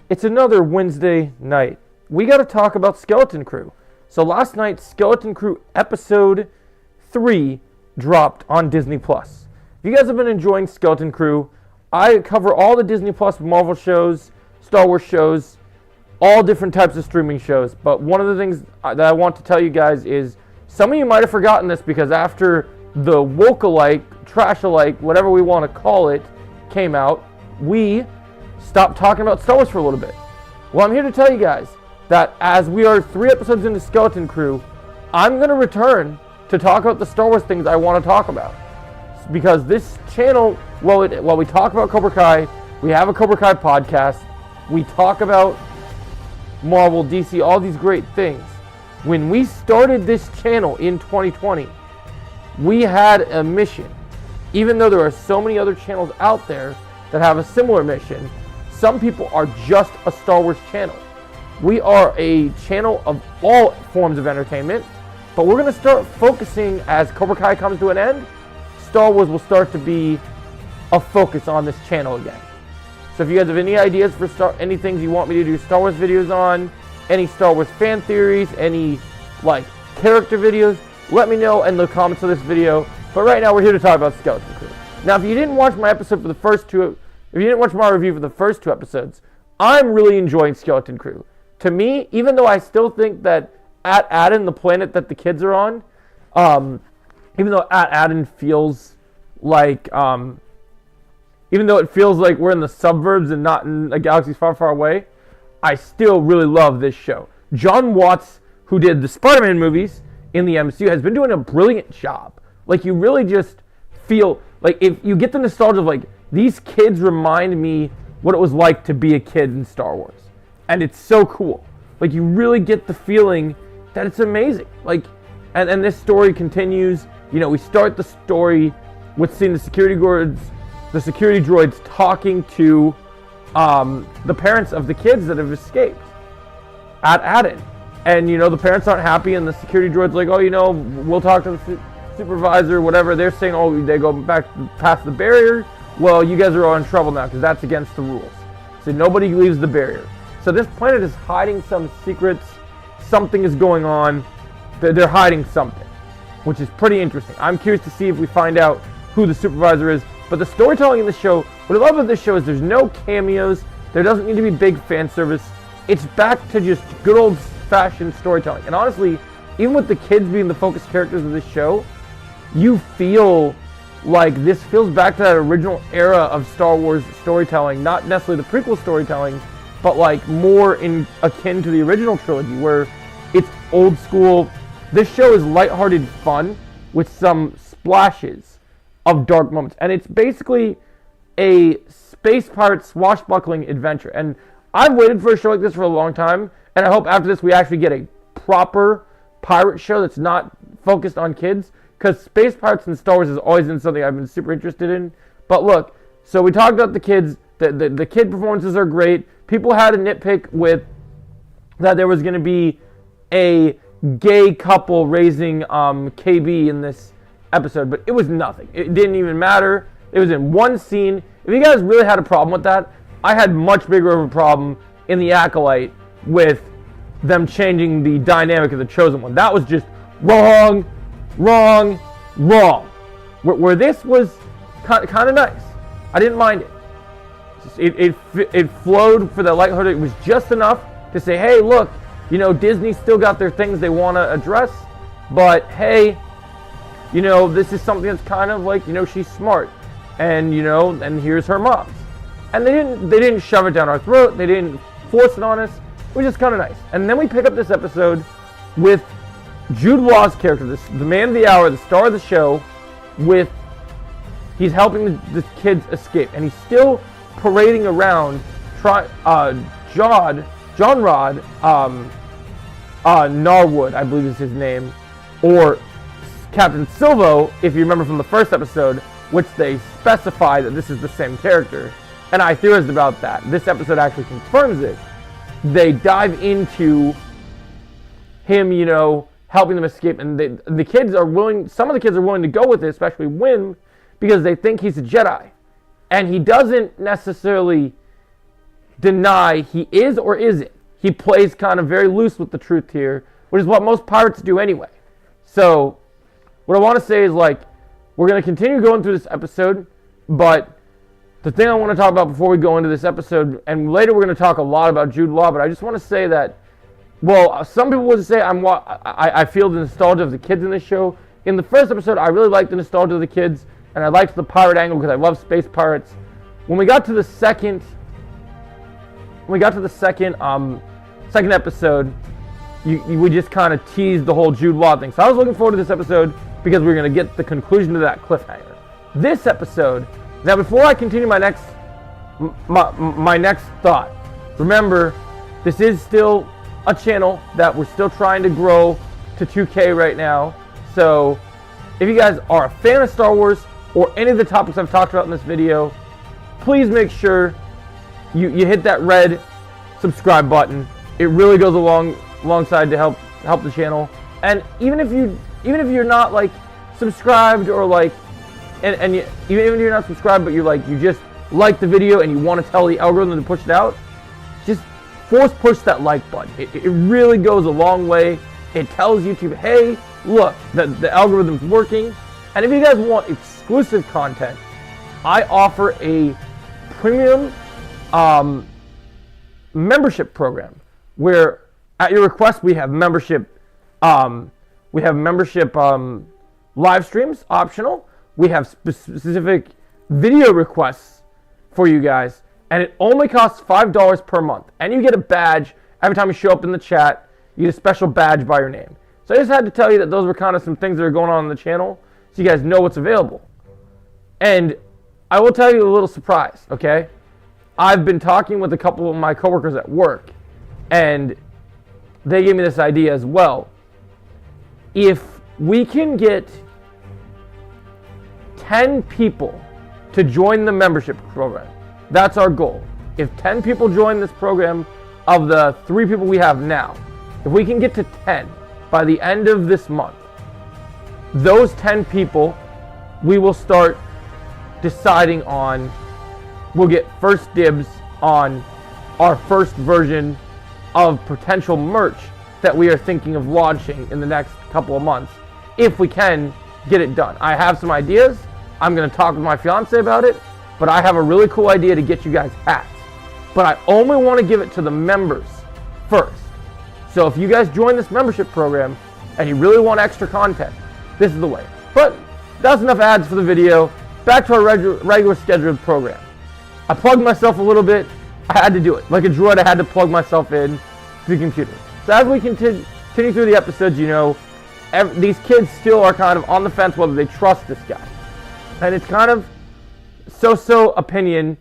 It's another Wednesday night. We got to talk about Skeleton Crew. So last night, Skeleton Crew episode 3 dropped on Disney+. If you guys have been enjoying Skeleton Crew, I cover all the Disney+ Marvel shows, Star Wars shows, all different types of streaming shows. But one of the things that I want to tell you guys is, some of you might have forgotten this because after the woke-alike, trash-alike, whatever we want to call it, came out, we stopped talking about Star Wars for a little bit. Well, I'm here to tell you guys that as we are 3 episodes into Skeleton Crew, I'm going to return to talk about the Star Wars things I want to talk about. Because this channel, while we talk about Cobra Kai, we have a Cobra Kai podcast, we talk about Marvel, DC, all these great things. When we started this channel in 2020, we had a mission. Even though there are so many other channels out there that have a similar mission, some people are just a Star Wars channel. We are a channel of all forms of entertainment, but we're going to start focusing as Cobra Kai comes to an end. Star Wars will start to be a focus on this channel again. So if you guys have any ideas for any things you want me to do Star Wars videos on, any Star Wars fan theories, any character videos, let me know in the comments of this video. But right now we're here to talk about Skeleton Crew. Now, if you didn't watch my episode for the first two, if you didn't watch my review for the first 2 episodes, I'm really enjoying Skeleton Crew. To me, even though I still think that at Aden, the planet that the kids are on, even though at Aden feels like, even though it feels like we're in the suburbs and not in a galaxy far, far away, I still really love this show. John Watts, who did the Spider-Man movies in the MCU, has been doing a brilliant job. You really just feel, if you get the nostalgia of, these kids remind me what it was like to be a kid in Star Wars. And it's so cool. You really get the feeling that it's amazing. And this story continues. We start the story with seeing the security droids talking to the parents of the kids that have escaped at Aden. And, the parents aren't happy, and the security droid's like, oh, we'll talk to the supervisor, whatever. They're saying, oh, they go back past the barrier. Well, you guys are all in trouble now because that's against the rules. So nobody leaves the barrier. So this planet is hiding some secrets. Something is going on. They're hiding something, which is pretty interesting. I'm curious to see if we find out who the supervisor is. But the storytelling in the show, what I love about this show is there's no cameos. There doesn't need to be big fan service. It's back to just good old-fashioned storytelling. And honestly, even with the kids being the focus characters of this show, you feel like this feels back to that original era of Star Wars storytelling, not necessarily the prequel storytelling, but more akin to the original trilogy, where it's old school. This show is lighthearted fun with some splashes of dark moments, and it's basically a space pirate swashbuckling adventure. And I've waited for a show like this for a long time, and I hope after this we actually get a proper pirate show that's not focused on kids. Because space pirates in Star Wars has always been something I've been super interested in. But look, so we talked about the kids. The kid performances are great. People had a nitpick with that there was going to be a gay couple raising KB in this episode. But it was nothing. It didn't even matter. It was in one scene. If you guys really had a problem with that, I had much bigger of a problem in The Acolyte with them changing the dynamic of the Chosen One. That was just wrong. Where this was kind of nice. I didn't mind it. It flowed for the lighthearted. It was just enough to say, hey, look, Disney's still got their things they want to address, but hey, this is something that's kind of she's smart, and and here's her mom's. And they didn't shove it down our throat. They didn't force it on us. It was just kind of nice. And then we pick up this episode with Jude Law's character, the man of the hour, the star of the show, he's helping the kids escape, and he's still parading around, John Rod, Narwood, I believe is his name, or Captain Silvo, if you remember from the first episode, which they specify that this is the same character, and I theorized about that. This episode actually confirms it. They dive into him, helping them escape, and the kids are willing. Some of the kids are willing to go with it, especially Wim, because they think he's a Jedi, and he doesn't necessarily deny he is or isn't. He plays kind of very loose with the truth here, which is what most pirates do anyway. So what I want to say is, like, we're going to continue going through this episode, but the thing I want to talk about before we go into this episode, and later we're going to talk a lot about Jude Law, but I just want to say that, well, some people would say I feel the nostalgia of the kids in this show. In the first episode, I really liked the nostalgia of the kids, and I liked the pirate angle because I love space pirates. When we got to the second episode, we just kind of teased the whole Jude Law thing. So I was looking forward to this episode because we were going to get the conclusion to that cliffhanger. This episode, now before I continue my next thought, remember, this is still a channel that we're still trying to grow to 2K right now. So if you guys are a fan of Star Wars or any of the topics I've talked about in this video, please make sure you hit that red subscribe button. It really goes alongside to help the channel. And even if you're not like subscribed, or like even if you're not subscribed but you just like the video and you want to tell the algorithm to push it out, just force push that like button. It really goes a long way. It tells YouTube, hey, look, the algorithm's working. And if you guys want exclusive content, I offer a premium membership program where, at your request, we have membership live streams optional. We have specific video requests for you guys, and it only costs $5 per month. And you get a badge every time you show up in the chat. You get a special badge by your name. So I just had to tell you that those were kind of some things that are going on in the channel, so you guys know what's available. And I will tell you a little surprise, okay? I've been talking with a couple of my coworkers at work, and they gave me this idea as well. If we can get 10 people to join the membership program, that's our goal. If 10 people join this program of the 3 people we have now, if we can get to 10 by the end of this month, those 10 people, we will start deciding on, we'll get first dibs on our first version of potential merch that we are thinking of launching in the next couple of months, if we can get it done. I have some ideas. I'm going to talk with my fiance about it, but I have a really cool idea to get you guys hats. But I only want to give it to the members first. So if you guys join this membership program and you really want extra content, this is the way. But that's enough ads for the video. Back to our regular scheduled program. I plugged myself a little bit. I had to do it. Like a droid, I had to plug myself in to the computer. So as we continue through the episodes, you know, these kids still are kind of on the fence whether they trust this guy. And it's kind of so-so opinion.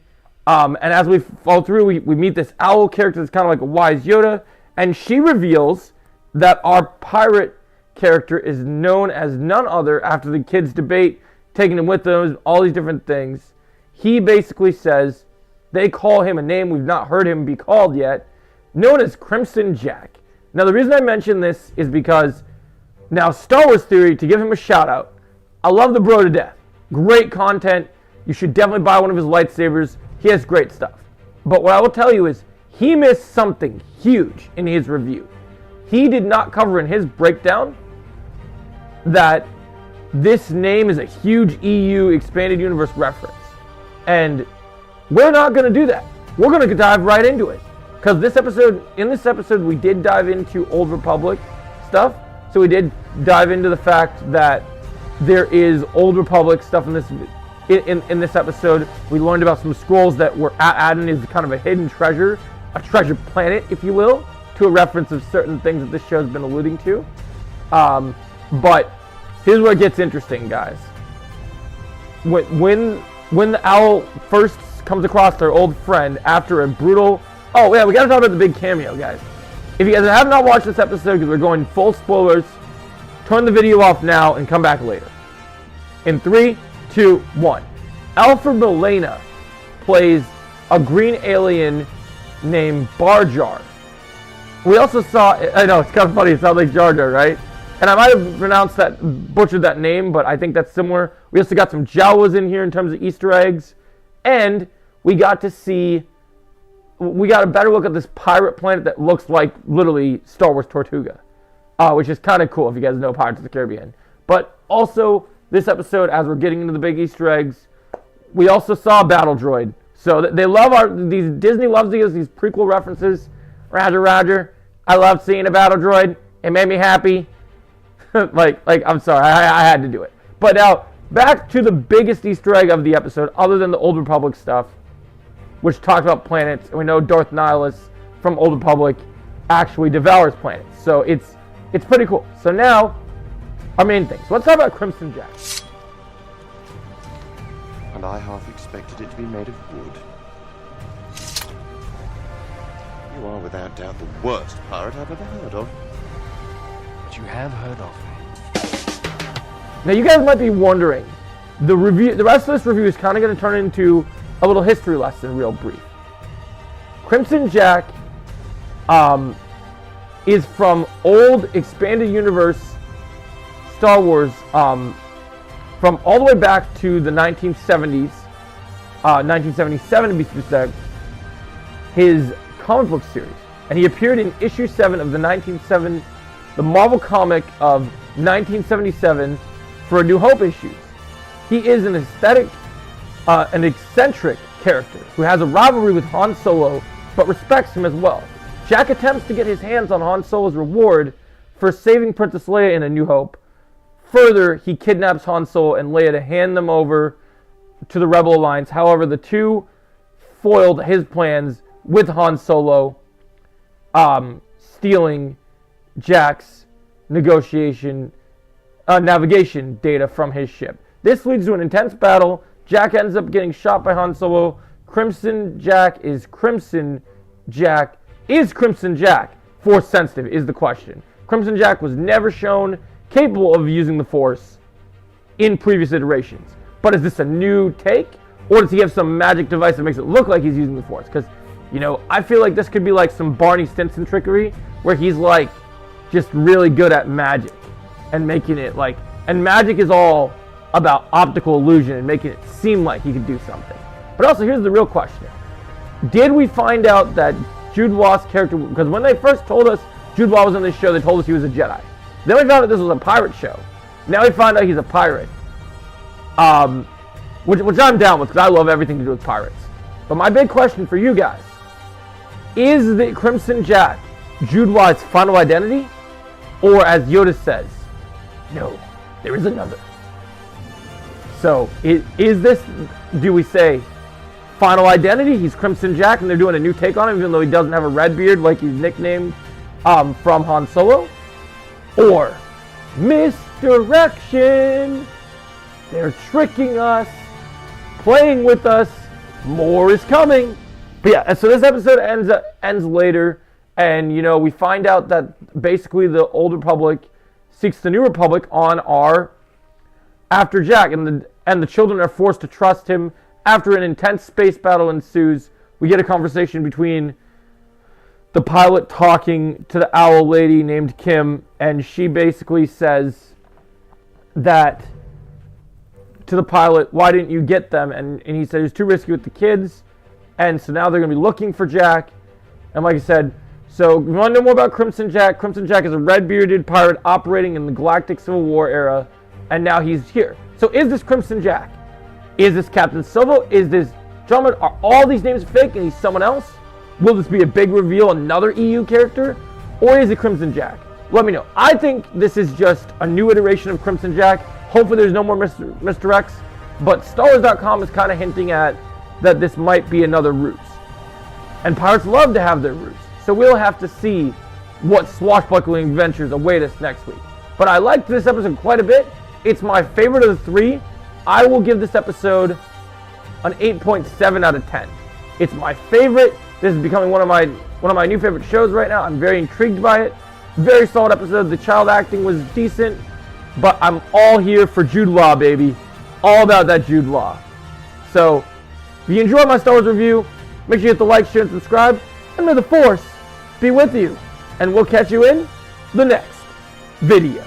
And as we fall through, we meet this owl character that's kind of like a wise Yoda. And she reveals that our pirate character is known as none other, after the kids debate, taking him with them, all these different things. He basically says they call him a name we've not heard him be called yet, known as Crimson Jack. Now, the reason I mention this is because, now, Star Wars Theory, to give him a shout out, I love the bro to death. Great content. You should definitely buy one of his lightsabers. He has great stuff. But what I will tell you is, he missed something huge in his review. He did not cover in his breakdown that this name is a huge EU expanded universe reference. And we're not going to do that. We're going to dive right into it. Because in this episode, we did dive into Old Republic stuff. So we did dive into the fact that there is Old Republic stuff in this episode. We learned about some scrolls that were added as kind of a hidden treasure, a treasure planet, if you will, to a reference of certain things that this show's been alluding to. But here's where it gets interesting, guys. When the owl first comes across their old friend after a brutal... Oh, yeah, we got to talk about the big cameo, guys. If you guys have not watched this episode, because we're going full spoilers, turn the video off now and come back later. In 3, 2, 1. Alfred Molina plays a green alien named Bar Jar. We also saw... I know, it's kind of funny. It sounds like Jar Jar, right? And I might have butchered that name, but I think that's similar. We also got some Jawas in here in terms of Easter eggs. And we got to see we got a better look at this pirate planet that looks like literally Star Wars Tortuga, which is kind of cool if you guys know Pirates of the Caribbean. But also, this episode, as we're getting into the big Easter eggs, we also saw a battle droid. So they love Disney loves these prequel references. Roger. I love seeing a battle droid. It made me happy. like I'm sorry, I had to do it. But now, back to the biggest Easter egg of the episode, other than the Old Republic stuff, which talked about planets, and we know Darth Nihilus from Old Republic actually devours planets. So it's pretty cool. So now, our main things. Let's talk about Crimson Jack. And I half expected it to be made of wood. You are without doubt the worst pirate I've ever heard of. But you have heard of me. Now you guys might be wondering, the rest of this review is kind of going to turn into a little history lesson, real brief. Crimson Jack is from old expanded universe Star Wars, from all the way back to the 1970s, 1977 to be specific, his comic book series. And he appeared in issue 7 of the Marvel comic of 1977 for A New Hope issues. He is an eccentric character who has a rivalry with Han Solo, but respects him as well. Jack attempts to get his hands on Han Solo's reward for saving Princess Leia in A New Hope. Further, he kidnaps Han Solo and Leia to hand them over to the Rebel Alliance. However, the two foiled his plans with Han Solo stealing Jack's navigation data from his ship. This leads to an intense battle. Jack ends up getting shot by Han Solo. Crimson Jack is Crimson Jack. Is Crimson Jack Force sensitive is the question. Crimson Jack was never shown capable of using the Force in previous iterations. But is this a new take? Or does he have some magic device that makes it look like he's using the Force? Because, I feel like this could be like some Barney Stinson trickery where he's like just really good at magic and making it like, and magic is all about optical illusion and making it seem like he could do something. But also, here's the real question. Did we find out that Jude Law's character, because when they first told us Jude Law was on this show, they told us he was a Jedi. Then we found out this was a pirate show. Now we find out he's a pirate. Which I'm down with, because I love everything to do with pirates. But my big question for you guys, is the Crimson Jack Jude Law's final identity? Or as Yoda says, no, there is another. So, is this, do we say, final identity? He's Crimson Jack and they're doing a new take on him, even though he doesn't have a red beard like he's nicknamed from Han Solo? Or, misdirection! They're tricking us, playing with us, more is coming. But yeah, so this episode ends later, and we find out that basically the Old Republic seeks the New Republic on after Jack, and the children are forced to trust him. After an intense space battle ensues, we get a conversation between the pilot talking to the owl lady named Kim, and she basically says that to the pilot, why didn't you get them? And he said it's too risky with the kids, and so now they're going to be looking for Jack. And like I said, so if you want to know more about Crimson Jack, Crimson Jack is a red-bearded pirate operating in the Galactic Civil War era, and now he's here. So is this Crimson Jack? Is this Captain Silva? Is this Drummond? Are all these names fake and he's someone else? Will this be a big reveal, another EU character? Or is it Crimson Jack? Let me know. I think this is just a new iteration of Crimson Jack. Hopefully there's no more misdirects. But StarWars.com is kind of hinting at that this might be another ruse. And pirates love to have their ruse. So we'll have to see what swashbuckling adventures await us next week. But I liked this episode quite a bit. It's my favorite of the 3. I will give this episode an 8.7 out of 10. It's my favorite. This is becoming one of my new favorite shows right now. I'm very intrigued by it. Very solid episode. The child acting was decent, but I'm all here for Jude Law, baby. All about that Jude Law. So, if you enjoyed my Star Wars review, make sure you hit the like, share, and subscribe. And may the Force be with you. And we'll catch you in the next video.